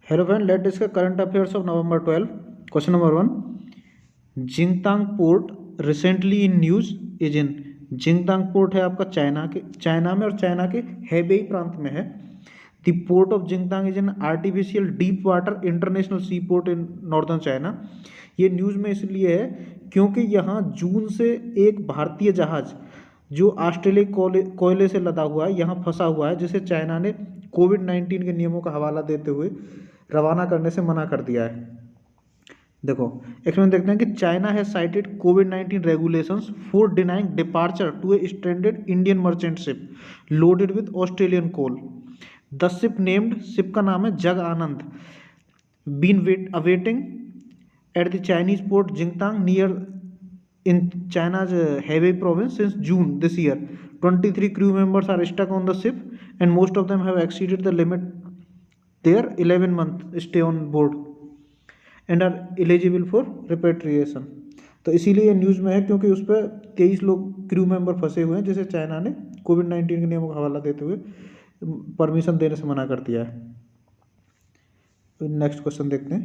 Hello friend, let discuss current affairs of November 12। Question number 1, Jingtang port recently in news is in. Jingtang port है आपका China में और China के Hebei प्रांत में है। The port of Jingtang is in artificial deep water international sea port in northern China. ये news में इसलिए है क्योंकि यहाँ जून से एक भारतीय जहाज जो ऑस्ट्रेलिया कोयले से लदा हुआ है यहाँ फंसा हुआ है, जिसे चाइना ने कोविड-19 के नियमों का हवाला देते हुए रवाना करने से मना कर दिया है। देखो, इसमें देखते हैं कि चाइना हैज साइटेड कोविड-19 regulations for denying departure to a stranded Indian merchant ship loaded with Australian coal. The ship named, ship का नाम है Jag Anand, been awaiting at the Chinese port Jingtang near in China's Hebei province since June this year. 23 crew members are stuck on the ship and most of them have exceeded the limit their 11-month stay on board and are eligible for repatriation. तो इसीलिए ये news में है क्योंकि उस पर 23 लोग crew member फंसे हुए हैं, जिसे चाइना ने कोविड-19 के नियमों का हवाला देते हुए परमिशन देने से मना कर दिया है। नेक्स्ट क्वेश्चन देखते हैं।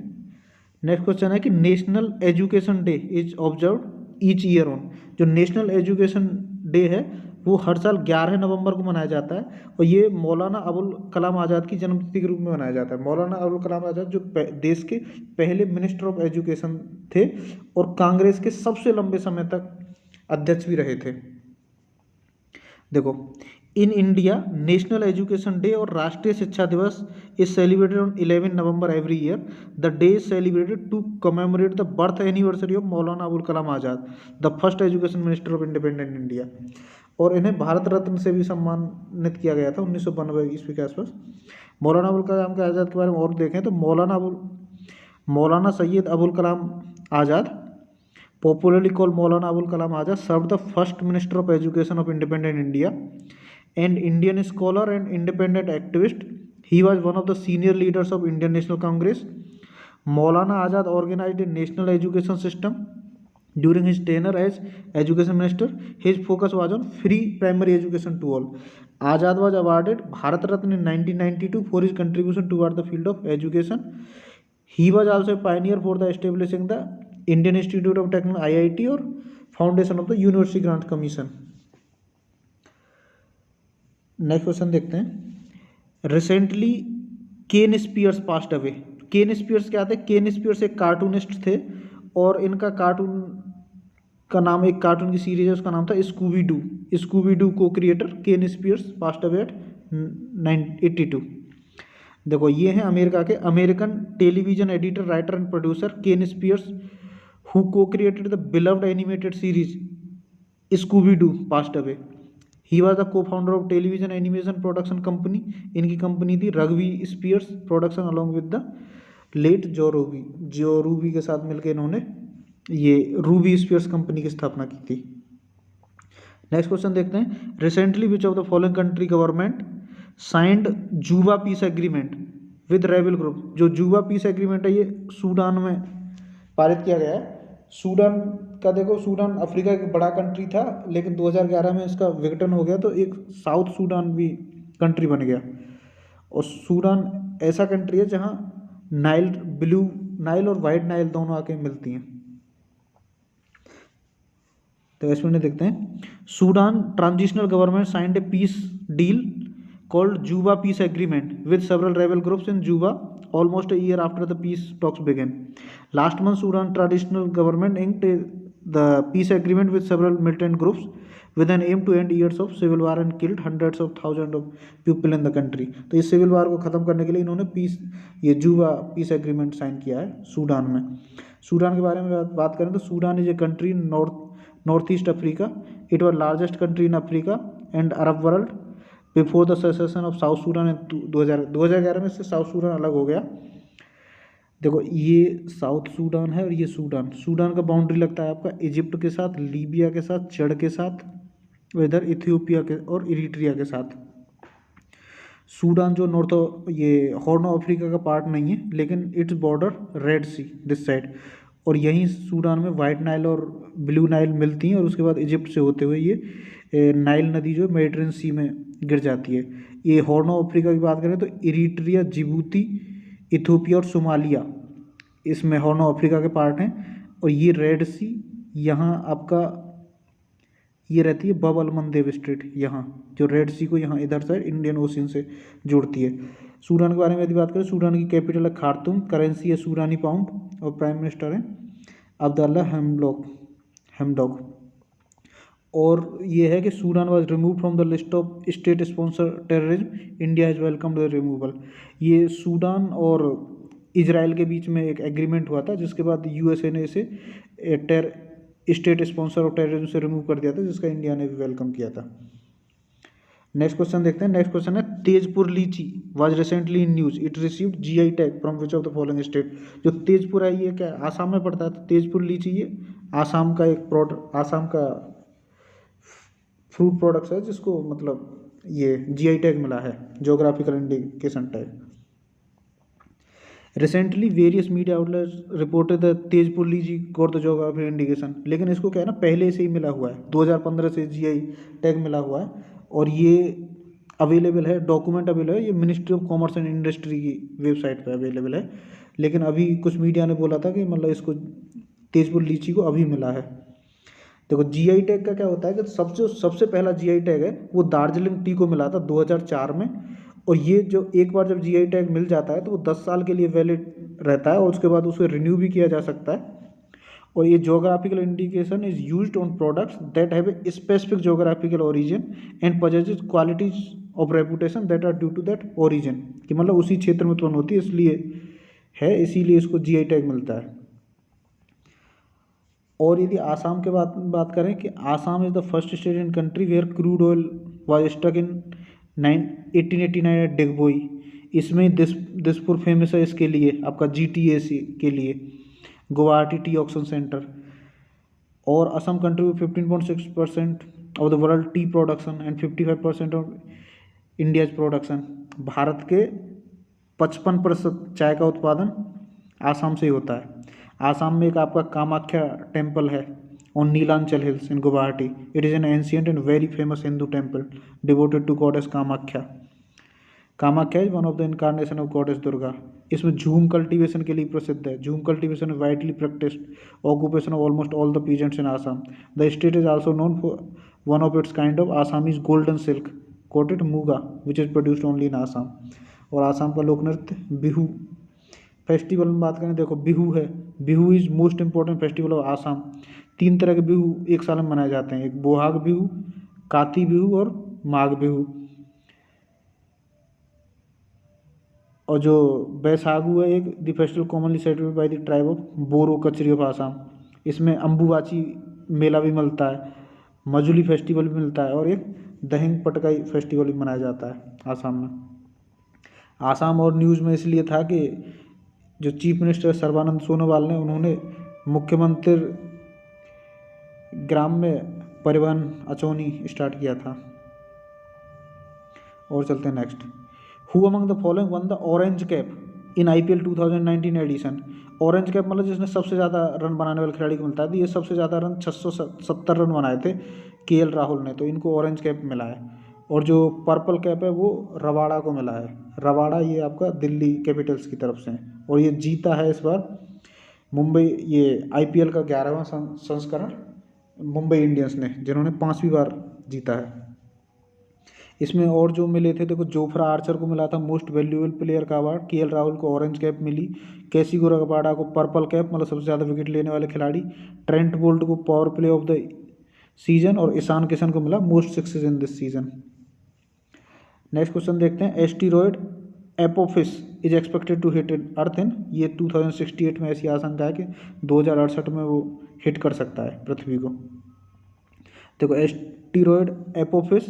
नेक्स्ट क्वेश्चन है कि national education day is observed each year on. जो नेशनल एजुकेशन डे है वो हर साल 11 नवंबर को मनाया जाता है और ये मौलाना अबुल कलाम आज़ाद की जन्मतिथि के रूप में मनाया जाता है। मौलाना अबुल कलाम आज़ाद जो देश के पहले मिनिस्टर ऑफ एजुकेशन थे और कांग्रेस के सबसे लंबे समय तक अध्यक्ष भी रहे थे। देखो, in India national education day और राष्ट्रीय शिक्षा दिवस is celebrated on 11 November every year. The day is celebrated to commemorate the birth anniversary of Maulana Abul Kalam Azad, the first education minister of independent India. और इन्हें भारत रत्न से भी सम्मानित किया गया था 1992 ईस्वी के आसपास। मौलाना अबुल कलाम के आज़ाद के बारे में और देखें तो मौलाना सैयद अबुल कलाम आज़ाद, popularly called Maulana Abul Kalam Azad, served the first Minister of Education of independent India and Indian scholar and independent activist. He was one of the senior leaders of Indian National Congress. Maulana Azad organized a national education system during his tenure as education minister. His focus was on free primary education to all. Azad was awarded Bharat Ratna in 1992 for his contribution toward the field of education. He was also a pioneer for the establishing the Indian institute of technology IIT और foundation of the university grant commission. Next question देखते हैं। Recently केन Spears passed away. केन Spears क्या थे? केन Spears एक cartoonist थे और इनका cartoon का नाम, एक कार्टून की सीरीज है उसका नाम था स्कूबी डू। स्कूबी डू को creator Ken Spears passed away at 82। देखो, ये हैं अमेरिका के American television editor, writer and producer Ken Spears, who co-created the beloved animated series Scooby-Doo, passed away. He was the co-founder of television animation production company. इनकी company थी Ruby Spears production along with the late Joe Ruby के साथ मिलकर इन्होंने ये Ruby Spears company की स्थापना की थी। नेक्स्ट क्वेश्चन देखते हैं। Recently which of the following country government signed जूबा piece agreement with rebel group. जो जूबा पीस एग्रीमेंट है ये सूडान में पारित किया गया है। सूडान का देखो, सूडान अफ्रीका का एक बड़ा कंट्री था लेकिन 2011 में इसका विघटन हो गया तो एक साउथ सूडान भी कंट्री बन गया। और सूडान ऐसा कंट्री है जहाँ ब्लू नाइल और वाइट नाइल दोनों आके मिलती हैं। तो इसमें देखते हैं। Sudan transitional government signed a peace deal called Juba Peace Agreement with several rebel groups in Juba almost a year after the peace talks began. Last month, Sudan traditional government inked the peace agreement with several militant groups with an aim to end years of civil war and killed hundreds of thousands of people in the country. तो इस civil वार को ख़त्म करने के लिए इन्होंने ये जूबा piece agreement sign किया है सूडान में। सूडान के बारे में बात करें तो Sudan is a country north east Africa. It was largest country in Africa and Arab world before the secession of south Sudan in 2011 में से साउथ सूडान अलग हो गया। देखो, ये साउथ सूडान है और ये सूडान का बाउंड्री लगता है आपका इजिप्ट के साथ, लीबिया के साथ, चड के साथ, इधर इथियोपिया के और इरिट्रिया के साथ। सूडान जो ये हॉर्न ऑफ अफ्रीका का पार्ट नहीं है लेकिन its border red see this side. और यहीं सूडान में वाइट नाइल और ब्लू नाइल मिलती हैं और उसके बाद इजिप्ट से होते हुए ये नाइल नदी जो मेडिटेरियन सी में गिर जाती है। ये हॉर्न ऑफ अफ्रीका की बात करें तो इरिट्रिया, जिबूती, इथोपिया और सोमालिया इसमें हॉर्न ऑफ अफ्रीका के पार्ट हैं। और ये रेड सी यहाँ आपका ये रहती है बब अल मंदेब स्ट्रेट, यहाँ जो रेड सी को यहाँ इधर साइड इंडियन ओशियन से जोड़ती है। सूडान के बारे में यदि बात करें, सूडान की कैपिटल है खार्तूम, करेंसी है सूडानी पाउंड और प्राइम मिनिस्टर है अब्दुल्ला हमडोक। और ये है कि Sudan was remove from the list of state sponsor terrorism, India has welcome the removal. ये सूडान और इजराइल के बीच में एक एग्रीमेंट हुआ था, जिसके बाद यूएसए ने इसे स्टेट स्पॉन्सर ऑफ टेररिज्म से रिमूव कर दिया था, जिसका इंडिया ने भी वेलकम किया था। नेक्स्ट क्वेश्चन देखते हैं। नेक्स्ट क्वेश्चन है तेजपुर लीची was recently in news, it received GI tag from which of the following state. जो तेजपुर है ये क्या आसाम में पड़ता है, तो तेजपुर लीची ये आसाम का एक प्रोडक्ट, आसाम का फ्रूट प्रोडक्ट्स है जिसको मतलब ये जीआई टैग मिला है, geographical indication tag. Recently various media outlets reported the Tezpur लीची गॉट द जोग्राफिकल इंडिकेशन, लेकिन इसको क्या है ना पहले से ही मिला हुआ है, 2015 से जीआई टैग मिला हुआ है और ये अवेलेबल है, डॉक्यूमेंट अवेलेबल है, ये ministry of commerce and industry की वेबसाइट पे अवेलेबल है। लेकिन अभी कुछ मीडिया ने बोला था कि मतलब इसको तेजपुर लीची को अभी मिला है। देखो जीआई टैग का क्या होता है कि सबसे पहला जीआई टैग है वो दार्जिलिंग टी को मिला था 2004 में। और ये जो एक बार जब जीआई टैग मिल जाता है तो वो 10 साल के लिए वैलिड रहता है और उसके बाद उसे रिन्यू भी किया जा सकता है। और ये geographical indication is used on products that have a specific geographical origin and possesses qualities of reputation that are due to that origin, कि मतलब उसी क्षेत्र में उत्पन्न होती है इसलिए है, इसीलिए इसको जीआई टैग मिलता है। और यदि आसाम के बात करें कि Assam is the first state in country where crude oil was struck इन 1889 एट डिगबोई। इसमें दिसपुर फेमस है इसके लिए, आपका जीटीएसी के लिए, गुवाहाटी टी ऑक्शन सेंटर। और Assam contribute 15.6% of the world tea production and 55% of India's production. Bharat के 55% चाय का उत्पादन आसाम से ही होता है। आसाम में एक आपका कामाख्या टेम्पल है on Nilanchal hills in Guwahati. It is an ancient and very famous Hindu temple devoted to goddess Kamakhya. Kamakhya is one of the incarnation of goddess Durga. इसमें झूम कल्टीवेशन के लिए प्रसिद्ध है। Jhum cultivation is widely practised occupation of almost all the peasants in Assam. The state is also known for one of its kind of Assamese golden silk coated Muga which is produced only in Assam. और आसाम का लोक नृत्य Bihu. Festival में बात करें, देखो बिहू है, Bihu is most important festival of Assam. 3 तरह के बिहू एक साल में मनाए जाते हैं, एक बोहाग बिहू, काती बिहू और माघ बिहू। और जो बैसागु है एक the festival commonly celebrated by the tribe of Boro Kachari of Assam. इसमें अम्बुबाची मेला भी मिलता है, मजुली फेस्टिवल भी मिलता है और एक दहिंग पटकाई फेस्टिवल भी मनाया जाता है आसाम में। आसाम और न्यूज़ में इसलिए था कि जो चीफ मिनिस्टर सर्बानंद सोनोवाल ने, उन्होंने मुख्यमंत्री ग्राम में परिवहन अचौनी स्टार्ट किया था। और चलते हैं next. Who among the following won the orange cap in IPL 2019 edition. Orange cap मतलब जिसने सबसे ज़्यादा रन बनाने वाले खिलाड़ी को मिलता है। तो ये सबसे ज़्यादा रन 670 रन बनाए थे केएल राहुल ने, तो इनको ऑरेंज कैप मिला है। और जो पर्पल कैप है वो रबाड़ा को मिला है। रबाड़ा ये आपका दिल्ली कैपिटल्स की तरफ से है और ये जीता है इस बार मुंबई, ये आईपीएल का 11वां संस्करण मुंबई इंडियंस ने, जिन्होंने 5वीं बार जीता है। इसमें और जो मिले थे, देखो जोफ्रा आर्चर को मिला था मोस्ट वैल्यूएबल प्लेयर का अवार्ड, केएल राहुल को ऑरेंज कैप मिली, कैसिगो रबाड़ा को पर्पल कैप मतलब सबसे ज़्यादा विकेट लेने वाले खिलाड़ी, ट्रेंट बोल्ट को power play of the season और ईशान किशन को मिला most sixes in this season. Next question देखते हैं। Asteroid Apophis is expected to hit earth in, ये 2068 में ऐसी आशंका है कि 2068 में वो हिट कर सकता है पृथ्वी को। देखो asteroid Apophis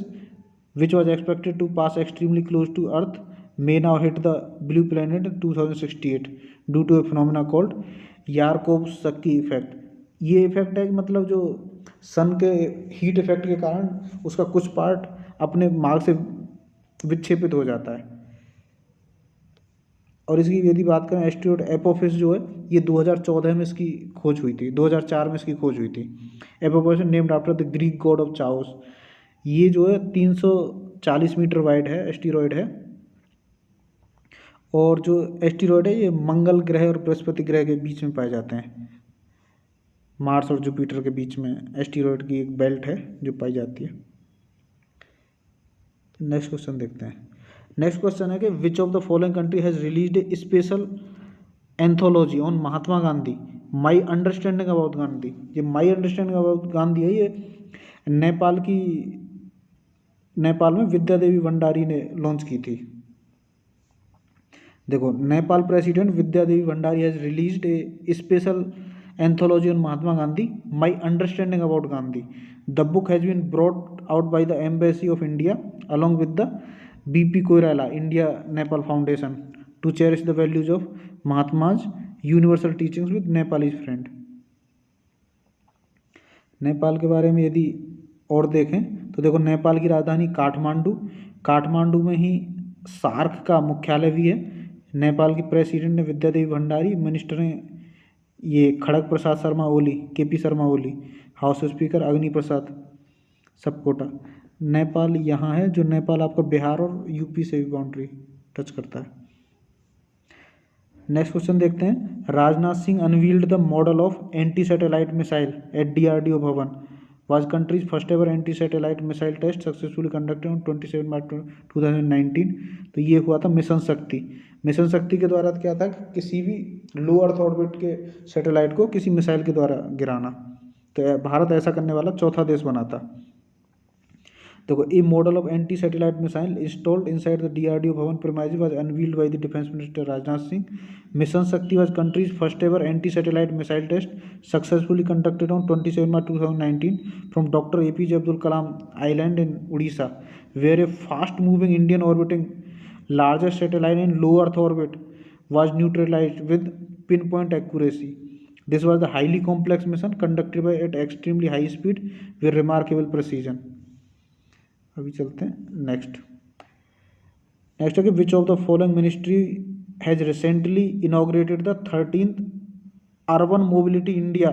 which was expected to pass extremely close to earth may now hit the blue planet in 2068 due to a phenomena called Yarkovsky effect. ये इफेक्ट है कि मतलब जो सन के हीट इफेक्ट के कारण उसका कुछ पार्ट अपने मार्ग से विक्षेपित हो जाता है। और इसकी यदि बात करें एस्टीरॉयड एपोफिस जो है ये 2014 में इसकी खोज हुई थी, 2004 में इसकी खोज हुई थी। Apophis named after the Greek God of chaos. ये जो है 340 मीटर वाइड है, एस्टीरॉयड है और जो एस्टेरॉयड है ये मंगल ग्रह और बृहस्पति ग्रह के बीच में पाए जाते हैं। मार्स और जुपिटर के बीच में एस्टेरॉयड की एक बेल्ट है जो पाई जाती है। नेक्स्ट क्वेश्चन देखते हैं। नेक्स्ट क्वेश्चन है कि which of the following country has released a special anthology on Mahatma Gandhi my understanding about Gandhi. ये माई अंडरस्टैंडिंग अबाउट गांधी है, ये नेपाल में विद्या देवी भंडारी ने लॉन्च की थी। देखो, Nepal president Vidya Devi Bhandari has released a special anthology on Mahatma Gandhi my understanding about Gandhi. The book has been brought out by the embassy of India along with the BP Koirala India Nepal foundation to cherish the values of Mahatma's universal teachings with Nepalese friend. Nepal के बारे में यदि और देखें तो देखो, नेपाल की राजधानी काठमांडू में ही सार्क का मुख्यालय भी है। नेपाल के प्रेसिडेंट ने विद्या देवी भंडारी, मिनिस्टर हैं ये खड़ग Prasad Sharma Oli, KP Sharma Oli, house speaker अग्नि प्रसाद सबकोटा। नेपाल यहाँ है, जो नेपाल आपका बिहार और UP से भी बाउंड्री टच करता है। नेक्स्ट क्वेश्चन देखते हैं। Rajnath Singh unveiled the model of anti satellite missile at DRDO Bhawan was country's first ever anti-satellite missile test successfully conducted on 27 March 2019। तो ये हुआ था मिशन शक्ति। मिशन शक्ति के द्वारा क्या था, किसी भी लो अर्थ ऑर्बिट के सैटेलाइट को किसी मिसाइल के द्वारा गिराना। तो भारत ऐसा करने वाला चौथा देश बना था। देखो, a model of anti satellite missile installed inside the DRDO Bhawan premises was unveiled by the defense minister Rajnath Singh। Mission शक्ति was country's first ever anti satellite missile test successfully conducted on 27 March 2019 from Dr. APJ Abdul Kalam Island in Odisha, where a fast moving Indian orbiting largest satellite in low earth orbit was neutralized with pinpoint accuracy। This was the highly complex mission conducted by at extremely high speed with remarkable precision। अभी चलते हैं next है कि which of the following ministry has recently inaugurated the 13th urban mobility India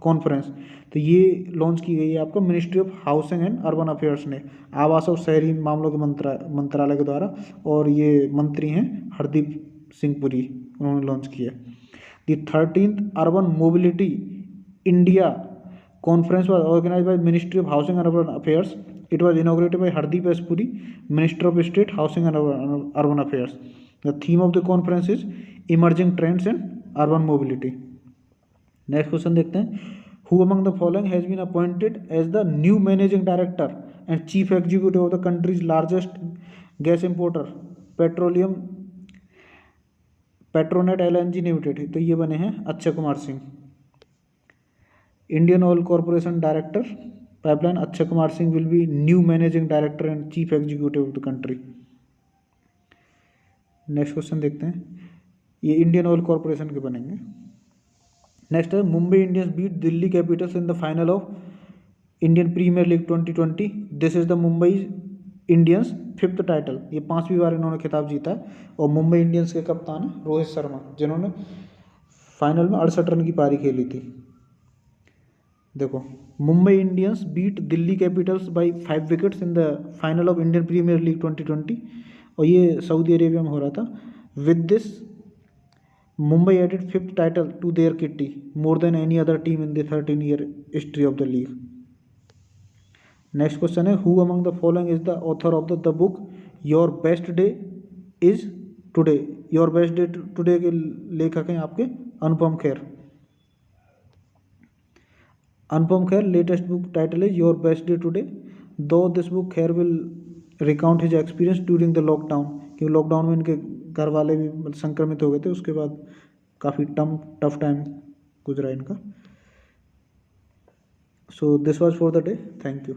conference. तो ये launch की गई है आपको ministry of housing and urban affairs ने, आवास और शहरी मामलों के मंत्रालय के द्वारा, और ये मंत्री हैं हरदीप सिंह पुरी, उन्होंने लॉन्च किया। The 13th urban mobility India conference was organized by Ministry of Housing and Urban Affairs। It was inaugurated by Hardeep S. Puri, Minister of State, Housing and Urban Affairs। The theme of the conference is Emerging Trends in Urban Mobility। Next question देखते हैं। Who among the following has been appointed as the new Managing Director and Chief Executive of the country's largest gas importer, Petronet LNG Limited। तो ये बने हैं Akshay Kumar Singh. Indian oil corporation director pipeline, Akshay Kumar Singh will be new managing director and chief executive of the country. Next question देखते हैं। ये Indian oil corporation के बनेंगे। Next है, Mumbai Indians beat Delhi Capitals in the final of Indian Premier League 2020। This is the Mumbai Indians 5th title. ये 5वीं बार इन्होंने खिताब जीता है, और मुंबई इंडियंस के कप्तान हैं रोहित शर्मा, जिन्होंने फाइनल में 68 रन की पारी खेली थी। देखो, Mumbai Indians beat Delhi Capitals by 5 wickets in the final of Indian Premier League 2020, और ये सऊदी अरेबिया में हो रहा था। With this Mumbai added 5th title to their kitty, more than any other team in the 13-year history of the league. Next question है, who among the following is the author of the book your best day is today. Your best day today के लेखक हैं आपके Anupam Kher. Anupam Kher latest book title is Your Best Day Today। Though this book Kher will recount his experience during the lockdown, क्योंकि lockdown में इनके घर वाले भी संक्रमित हो गए थे, उसके बाद काफ़ी टफ टाइम गुजरा इनका। So this was for the day. Thank you.